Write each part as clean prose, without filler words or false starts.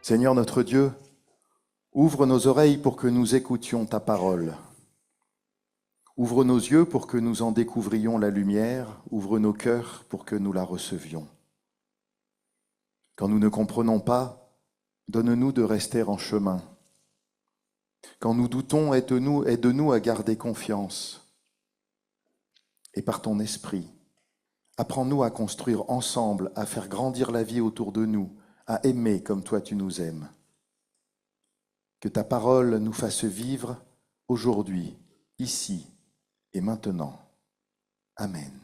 Seigneur notre Dieu, ouvre nos oreilles pour que nous écoutions ta parole. Ouvre nos yeux pour que nous en découvrions la lumière, ouvre nos cœurs pour que nous la recevions. Quand nous ne comprenons pas, donne-nous de rester en chemin. Quand nous doutons, aide-nous à garder confiance. Et par ton esprit, apprends-nous à construire ensemble, à faire grandir la vie autour de nous, à aimer comme toi tu nous aimes. Que ta parole nous fasse vivre aujourd'hui, ici et maintenant. Amen.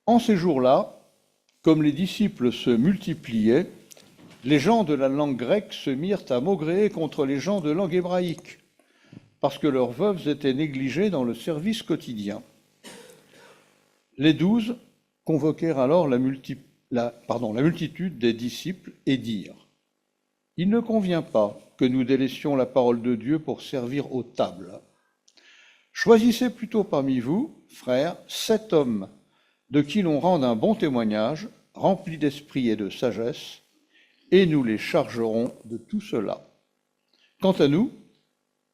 En ces jours-là, comme les disciples se multipliaient, les gens de la langue grecque se mirent à maugréer contre les gens de langue hébraïque, parce que leurs veuves étaient négligées dans le service quotidien. Les 12 convoquèrent alors la multitude des disciples et dirent : « Il ne convient pas que nous délaissions la parole de Dieu pour servir aux tables. Choisissez plutôt parmi vous, frères, 7 hommes de qui l'on rende un bon témoignage, remplis d'esprit et de sagesse, et nous les chargerons de tout cela. Quant à nous,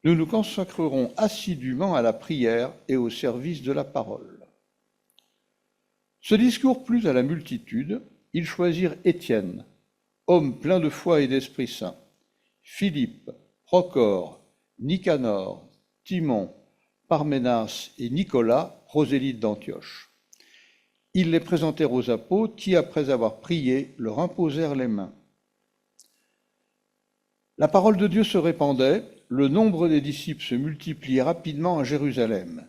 nous nous consacrerons assidûment à la prière et au service de la parole. » Ce discours plut à la multitude. Ils choisirent Étienne, homme plein de foi et d'Esprit Saint, Philippe, Procore, Nicanor, Timon, Parménas et Nicolas, prosélytes d'Antioche. Ils les présentèrent aux apôtres qui, après avoir prié, leur imposèrent les mains. La parole de Dieu se répandait, le nombre des disciples se multipliait rapidement à Jérusalem,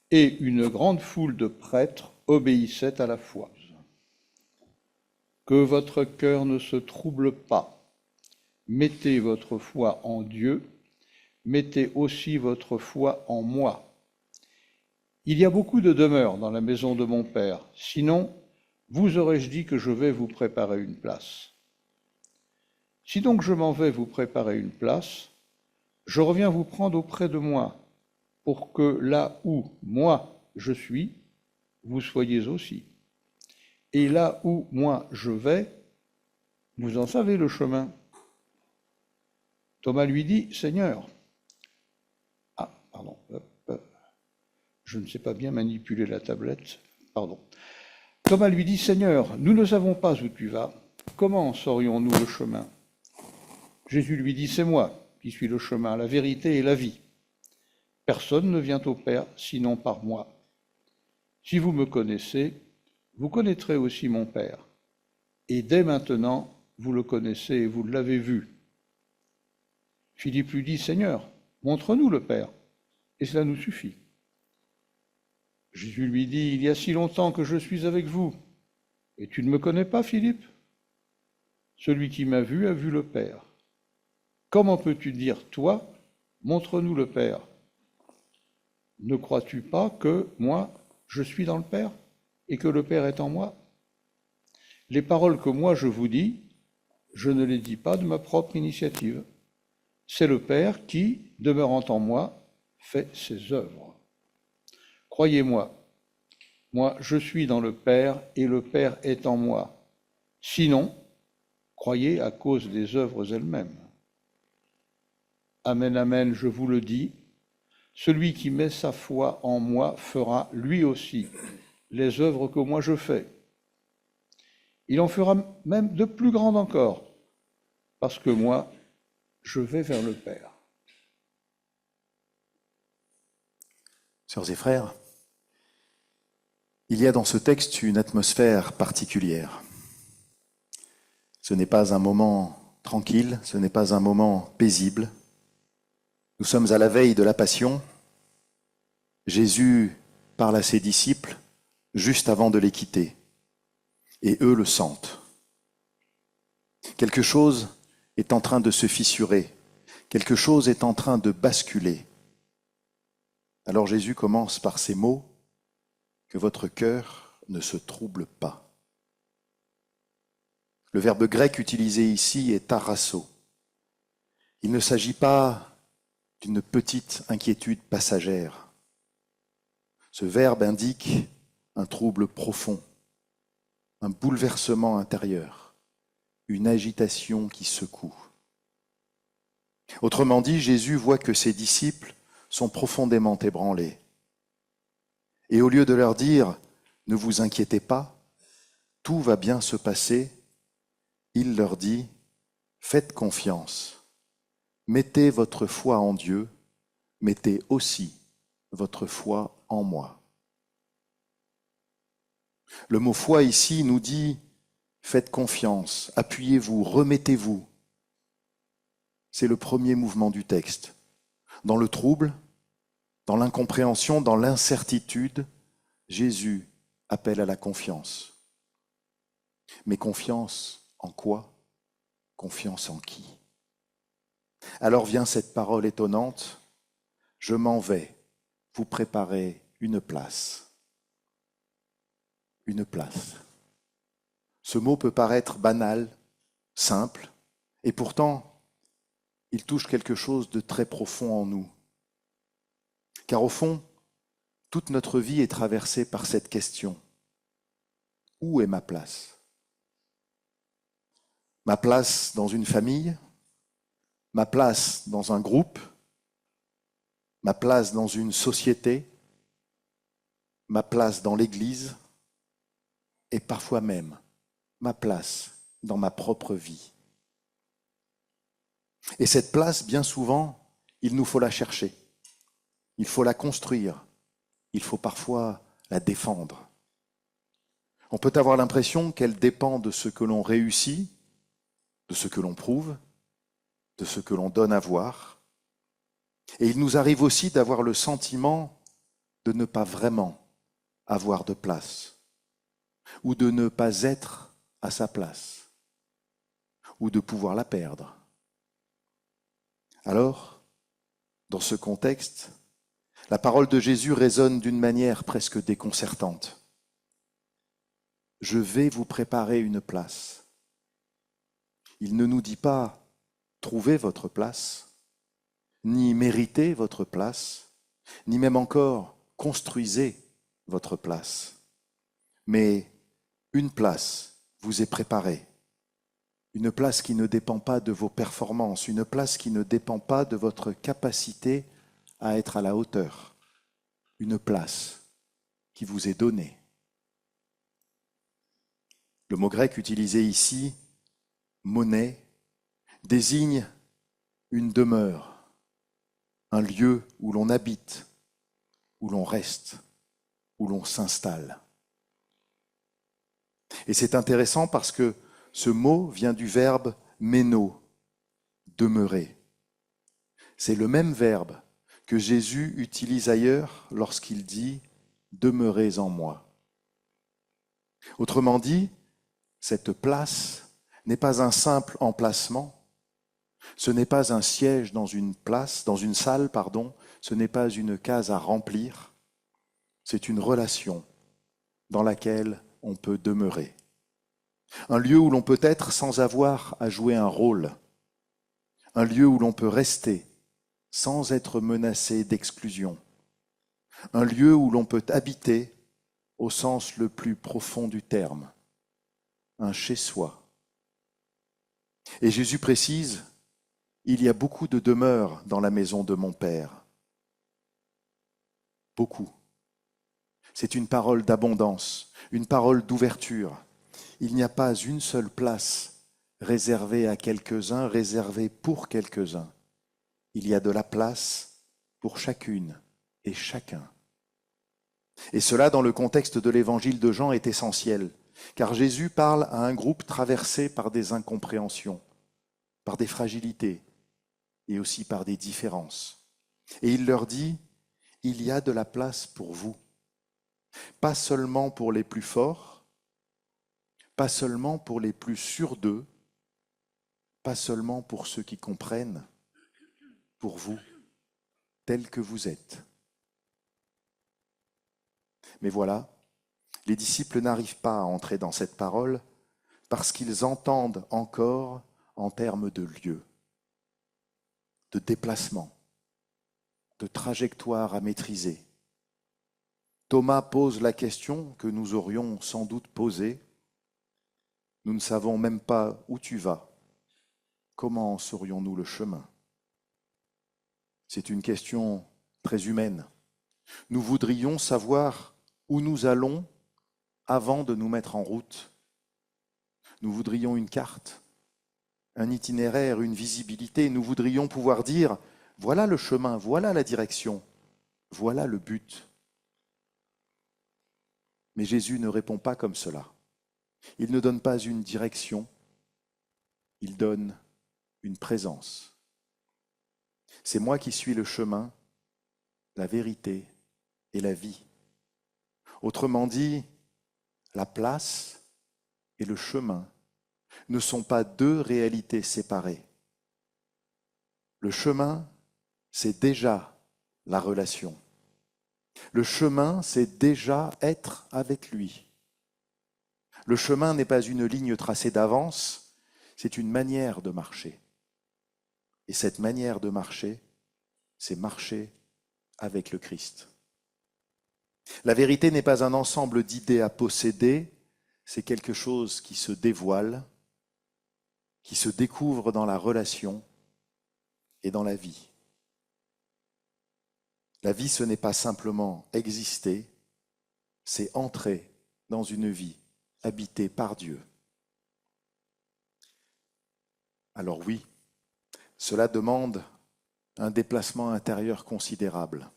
et une grande foule de prêtres obéissait à la foi. Que votre cœur ne se trouble pas. Mettez votre foi en Dieu, mettez aussi votre foi en moi. Il y a beaucoup de demeures dans la maison de mon Père, sinon, vous aurais-je dit que je vais vous préparer une place. Si donc je m'en vais vous préparer une place, je reviens vous prendre auprès de moi, pour que là où moi je suis, vous soyez aussi. Et là où moi je vais, vous en savez le chemin. Thomas lui dit : Seigneur, je ne sais pas bien manipuler la tablette, pardon. Thomas lui dit : Seigneur, nous ne savons pas où tu vas, comment saurions-nous le chemin ? Jésus lui dit : c'est moi qui suis le chemin, la vérité et la vie. Personne ne vient au Père sinon par moi. Si vous me connaissez, vous connaîtrez aussi mon Père. Et dès maintenant, vous le connaissez et vous l'avez vu. Philippe lui dit : Seigneur, montre-nous le Père, et cela nous suffit. Jésus lui dit : il y a si longtemps que je suis avec vous, et tu ne me connais pas, Philippe ? Celui qui m'a vu a vu le Père. Comment peux-tu dire, toi, montre-nous le Père ? Ne crois-tu pas que moi, je suis dans le Père et que le Père est en moi ? Les paroles que moi je vous dis, je ne les dis pas de ma propre initiative. C'est le Père qui, demeurant en moi, fait ses œuvres. Croyez-moi, moi je suis dans le Père et le Père est en moi. Sinon, croyez à cause des œuvres elles-mêmes. Amen, amen, je vous le dis, celui qui met sa foi en moi fera lui aussi les œuvres que moi je fais. Il en fera même de plus grandes encore, parce que moi, je vais vers le Père. Sœurs et frères, il y a dans ce texte une atmosphère particulière. Ce n'est pas un moment tranquille, ce n'est pas un moment paisible. Nous sommes à la veille de la Passion. Jésus parle à ses disciples juste avant de les quitter. Et eux le sentent. Quelque chose est en train de se fissurer. Quelque chose est en train de basculer. Alors Jésus commence par ces mots : que votre cœur ne se trouble pas. Le verbe grec utilisé ici est tarasso. Il ne s'agit pas d'une petite inquiétude passagère. Ce verbe indique un trouble profond, un bouleversement intérieur. une agitation qui secoue. Autrement dit, Jésus voit que ses disciples sont profondément ébranlés. Et au lieu de leur dire « Ne vous inquiétez pas, tout va bien se passer », il leur dit « Faites confiance, mettez votre foi en Dieu, mettez aussi votre foi en moi. » Le mot foi ici nous dit « Faites confiance, appuyez-vous, remettez-vous ». C'est le premier mouvement du texte. Dans le trouble, dans l'incompréhension, dans l'incertitude, Jésus appelle à la confiance. Mais confiance en quoi? Confiance en qui? Alors vient cette parole étonnante, « Je m'en vais vous préparer une place. » Une place. Ce mot peut paraître banal, simple, et pourtant, il touche quelque chose de très profond en nous. Car au fond, toute notre vie est traversée par cette question. Où est ma place? Ma place dans une famille? Ma place dans un groupe? Ma place dans une société? Ma place dans l'Église? Et parfois même, ma place dans ma propre vie. Et cette place, bien souvent, il nous faut la chercher. Il faut la construire. Il faut parfois la défendre. On peut avoir l'impression qu'elle dépend de ce que l'on réussit, de ce que l'on prouve, de ce que l'on donne à voir. Et il nous arrive aussi d'avoir le sentiment de ne pas vraiment avoir de place, ou de ne pas être à sa place, ou de pouvoir la perdre. Alors, dans ce contexte, la parole de Jésus résonne d'une manière presque déconcertante. Je vais vous préparer une place. Il ne nous dit pas trouvez votre place, ni méritez votre place, ni même encore construisez votre place. Mais une place vous est préparée. Une place qui ne dépend pas de vos performances, une place qui ne dépend pas de votre capacité à être à la hauteur. Une place qui vous est donnée. Le mot grec utilisé ici, monnaie, désigne une demeure, un lieu où l'on habite, où l'on reste, où l'on s'installe. Et c'est intéressant parce que ce mot vient du verbe méno, demeurer. C'est le même verbe que Jésus utilise ailleurs lorsqu'il dit « demeurez en moi ». Autrement dit, cette place n'est pas un simple emplacement, ce n'est pas un siège dans une salle, ce n'est pas une case à remplir, c'est une relation dans laquelle on peut demeurer. Un lieu où l'on peut être sans avoir à jouer un rôle. Un lieu où l'on peut rester sans être menacé d'exclusion. Un lieu où l'on peut habiter au sens le plus profond du terme. Un chez-soi. Et Jésus précise, il y a beaucoup de demeures dans la maison de mon Père. Beaucoup. C'est une parole d'abondance, une parole d'ouverture. Il n'y a pas une seule place réservée à quelques-uns, réservée pour quelques-uns. Il y a de la place pour chacune et chacun. Et cela, dans le contexte de l'évangile de Jean, est essentiel, car Jésus parle à un groupe traversé par des incompréhensions, par des fragilités et aussi par des différences. Et il leur dit, il y a de la place pour vous, pas seulement pour les plus forts, pas seulement pour les plus sûrs d'eux, pas seulement pour ceux qui comprennent, pour vous, tels que vous êtes. Mais voilà, les disciples n'arrivent pas à entrer dans cette parole parce qu'ils entendent encore en termes de lieu, de déplacement, de trajectoire à maîtriser. Thomas pose la question que nous aurions sans doute posée. Nous ne savons même pas où tu vas. Comment saurions-nous le chemin? C'est une question très humaine. Nous voudrions savoir où nous allons avant de nous mettre en route. Nous voudrions une carte, un itinéraire, une visibilité. Nous voudrions pouvoir dire, voilà le chemin, voilà la direction, voilà le but. Mais Jésus ne répond pas comme cela. Il ne donne pas une direction, il donne une présence. C'est moi qui suis le chemin, la vérité et la vie. Autrement dit, la place et le chemin ne sont pas deux réalités séparées. Le chemin, c'est déjà la relation. Le chemin, c'est déjà être avec lui. Le chemin n'est pas une ligne tracée d'avance, c'est une manière de marcher. Et cette manière de marcher, c'est marcher avec le Christ. La vérité n'est pas un ensemble d'idées à posséder, c'est quelque chose qui se dévoile, qui se découvre dans la relation et dans la vie. La vie, ce n'est pas simplement exister, c'est entrer dans une vie habitée par Dieu. Alors oui, cela demande un déplacement intérieur considérable,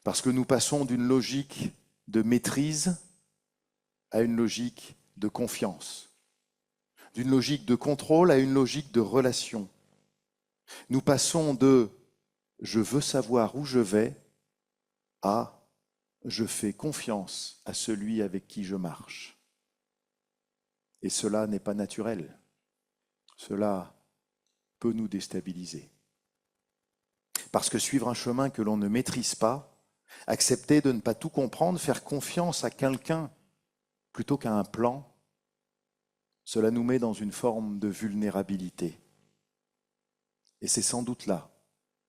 parce que nous passons d'une logique de maîtrise à une logique de confiance, d'une logique de contrôle à une logique de relation. Nous passons de « je veux savoir où je vais » à « je fais confiance à celui avec qui je marche ». Et cela n'est pas naturel. Cela peut nous déstabiliser. Parce que suivre un chemin que l'on ne maîtrise pas, accepter de ne pas tout comprendre, faire confiance à quelqu'un plutôt qu'à un plan, cela nous met dans une forme de vulnérabilité. Et c'est sans doute là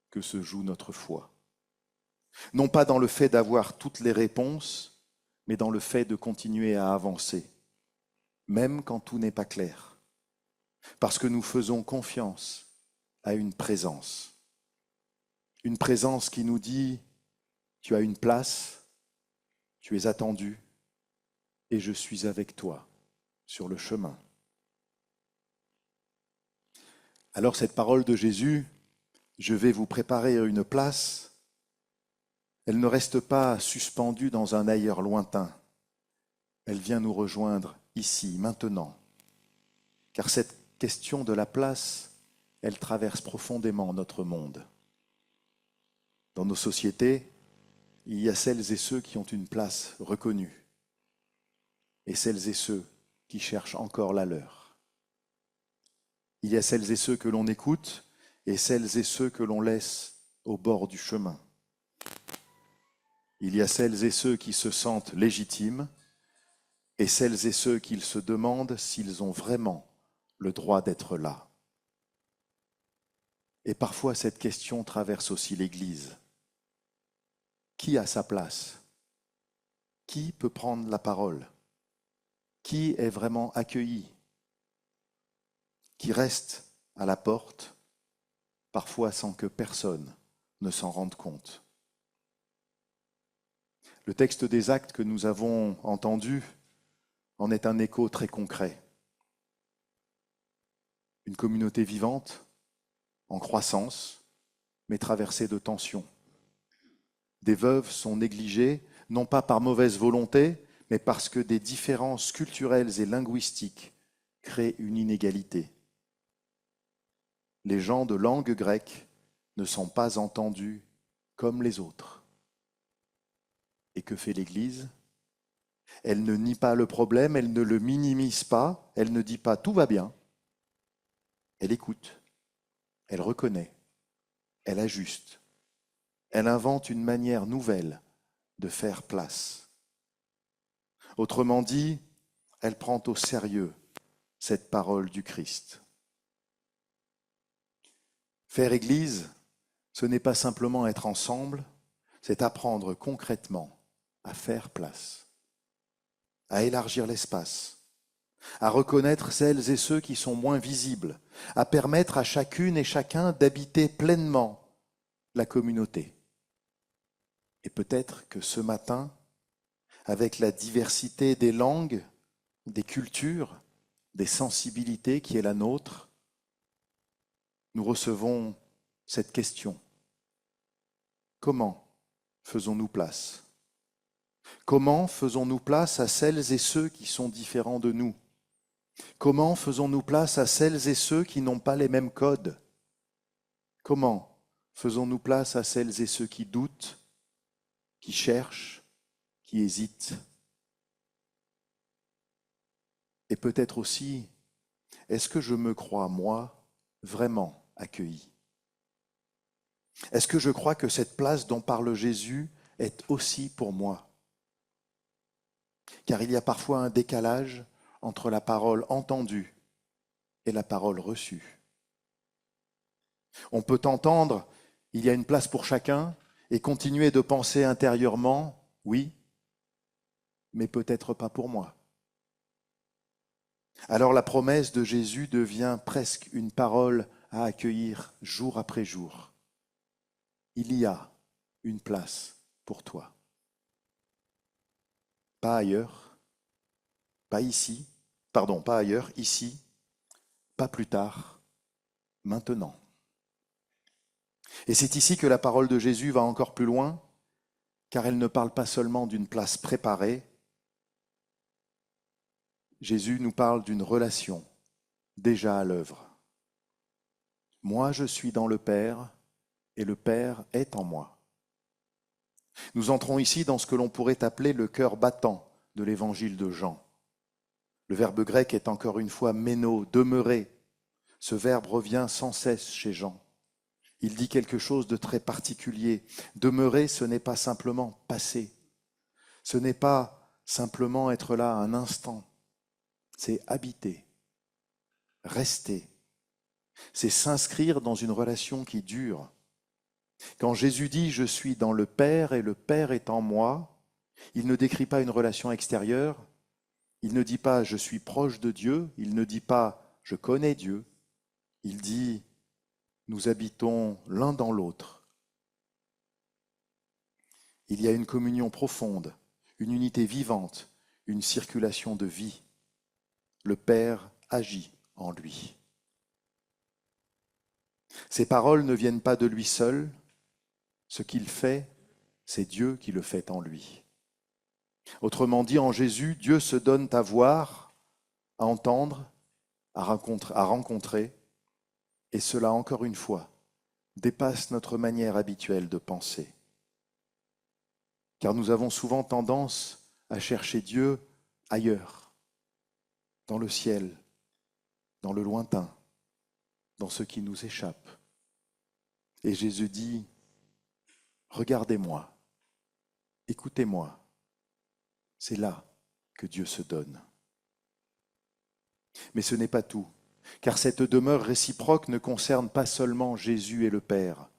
que se joue notre foi. Non pas dans le fait d'avoir toutes les réponses, mais dans le fait de continuer à avancer, même quand tout n'est pas clair. Parce que nous faisons confiance à une présence. Une présence qui nous dit, tu as une place, tu es attendu, et je suis avec toi sur le chemin. Alors cette parole de Jésus, je vais vous préparer une place, elle ne reste pas suspendue dans un ailleurs lointain. Elle vient nous rejoindre ici, maintenant. Car cette question de la place, elle traverse profondément notre monde. Dans nos sociétés, il y a celles et ceux qui ont une place reconnue et celles et ceux qui cherchent encore la leur. Il y a celles et ceux que l'on écoute et celles et ceux que l'on laisse au bord du chemin. Il y a celles et ceux qui se sentent légitimes et celles et ceux qui se demandent s'ils ont vraiment le droit d'être là. Et parfois cette question traverse aussi l'Église. Qui a sa place? Qui peut prendre la parole? Qui est vraiment accueilli? Qui reste à la porte, parfois sans que personne ne s'en rende compte? Le texte des Actes que nous avons entendu en est un écho très concret. Une communauté vivante, en croissance, mais traversée de tensions. Des veuves sont négligées, non pas par mauvaise volonté, mais parce que des différences culturelles et linguistiques créent une inégalité. Les gens de langue grecque ne sont pas entendus comme les autres. Et que fait l'Église? Elle ne nie pas le problème, elle ne le minimise pas, elle ne dit pas « tout va bien ». Elle écoute, elle reconnaît, elle ajuste, elle invente une manière nouvelle de faire place. Autrement dit, elle prend au sérieux cette parole du Christ. Faire Église, ce n'est pas simplement être ensemble, c'est apprendre concrètement à faire place, à élargir l'espace, à reconnaître celles et ceux qui sont moins visibles, à permettre à chacune et chacun d'habiter pleinement la communauté. Et peut-être que ce matin, avec la diversité des langues, des cultures, des sensibilités qui est la nôtre, nous recevons cette question. Comment faisons-nous place? Comment faisons-nous place à celles et ceux qui sont différents de nous? Comment faisons-nous place à celles et ceux qui n'ont pas les mêmes codes? Comment faisons-nous place à celles et ceux qui doutent, qui cherchent, qui hésitent? Et peut-être aussi, est-ce que je me crois, moi, vraiment accueilli? Est-ce que je crois que cette place dont parle Jésus est aussi pour moi? Car il y a parfois un décalage entre la parole entendue et la parole reçue. On peut entendre, il y a une place pour chacun, et continuer de penser intérieurement, oui, mais peut-être pas pour moi. Alors la promesse de Jésus devient presque une parole à accueillir jour après jour. Il y a une place pour toi. Pas ailleurs, pas ici, pas ailleurs, ici, pas plus tard, maintenant. Et c'est ici que la parole de Jésus va encore plus loin, car elle ne parle pas seulement d'une place préparée. Jésus nous parle d'une relation déjà à l'œuvre. Moi, je suis dans le Père, et le Père est en moi. Nous entrons ici dans ce que l'on pourrait appeler le cœur battant de l'évangile de Jean. Le verbe grec est encore une fois méno, demeurer. Ce verbe revient sans cesse chez Jean. Il dit quelque chose de très particulier. Demeurer, ce n'est pas simplement passer. Ce n'est pas simplement être là un instant. C'est habiter, rester. C'est s'inscrire dans une relation qui dure. Quand Jésus dit « Je suis dans le Père et le Père est en moi », il ne décrit pas une relation extérieure. Il ne dit pas « Je suis proche de Dieu », il ne dit pas « Je connais Dieu ». Il dit « Nous habitons l'un dans l'autre ». Il y a une communion profonde, une unité vivante, une circulation de vie. Le Père agit en lui. Ces paroles ne viennent pas de lui seul. Ce qu'il fait, c'est Dieu qui le fait en lui. Autrement dit, en Jésus, Dieu se donne à voir, à entendre, à rencontrer, et cela, encore une fois, dépasse notre manière habituelle de penser. Car nous avons souvent tendance à chercher Dieu ailleurs, dans le ciel, dans le lointain, dans ce qui nous échappe. Et Jésus dit, regardez-moi, écoutez-moi, c'est là que Dieu se donne. Mais ce n'est pas tout, car cette demeure réciproque ne concerne pas seulement Jésus et le Père.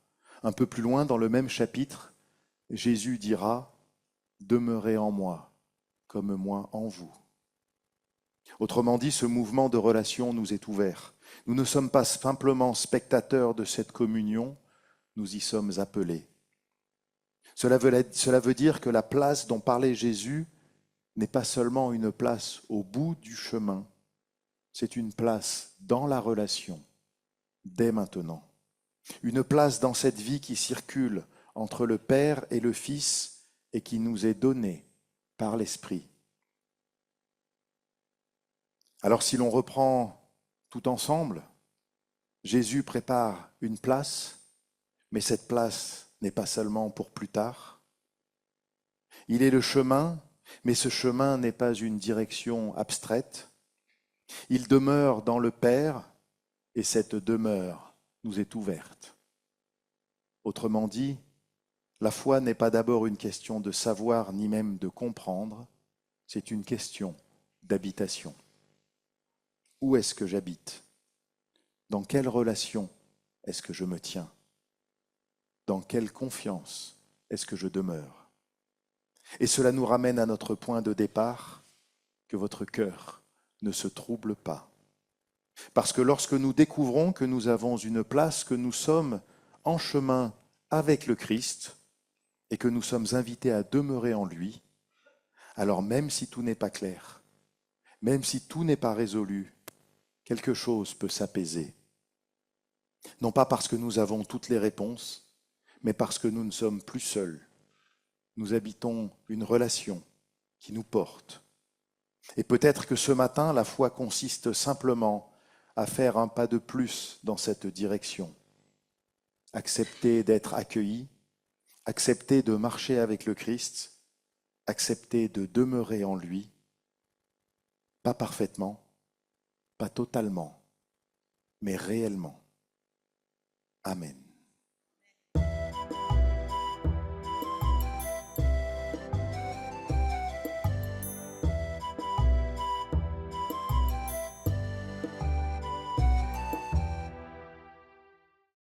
Un peu plus loin, dans le même chapitre, Jésus dira « Demeurez en moi, comme moi en vous ». Autrement dit, ce mouvement de relation nous est ouvert. Nous ne sommes pas simplement spectateurs de cette communion, nous y sommes appelés. Cela veut dire que la place dont parlait Jésus n'est pas seulement une place au bout du chemin, c'est une place dans la relation, dès maintenant. Une place dans cette vie qui circule entre le Père et le Fils et qui nous est donnée par l'Esprit. Alors si l'on reprend tout ensemble, Jésus prépare une place, mais cette place n'est pas seulement pour plus tard. Il est le chemin, mais ce chemin n'est pas une direction abstraite. Il demeure dans le Père, et cette demeure nous est ouverte. Autrement dit, la foi n'est pas d'abord une question de savoir ni même de comprendre, c'est une question d'habitation. Où est-ce que j'habite? Dans quelle relation est-ce que je me tiens? Dans quelle confiance est-ce que je demeure? Et cela nous ramène à notre point de départ, que votre cœur ne se trouble pas. Parce que lorsque nous découvrons que nous avons une place, que nous sommes en chemin avec le Christ et que nous sommes invités à demeurer en lui, alors même si tout n'est pas clair, même si tout n'est pas résolu, quelque chose peut s'apaiser. Non pas parce que nous avons toutes les réponses, mais parce que nous ne sommes plus seuls. Nous habitons une relation qui nous porte. Et peut-être que ce matin, la foi consiste simplement à faire un pas de plus dans cette direction. Accepter d'être accueilli, accepter de marcher avec le Christ, accepter de demeurer en lui, pas parfaitement, pas totalement, mais réellement. Amen.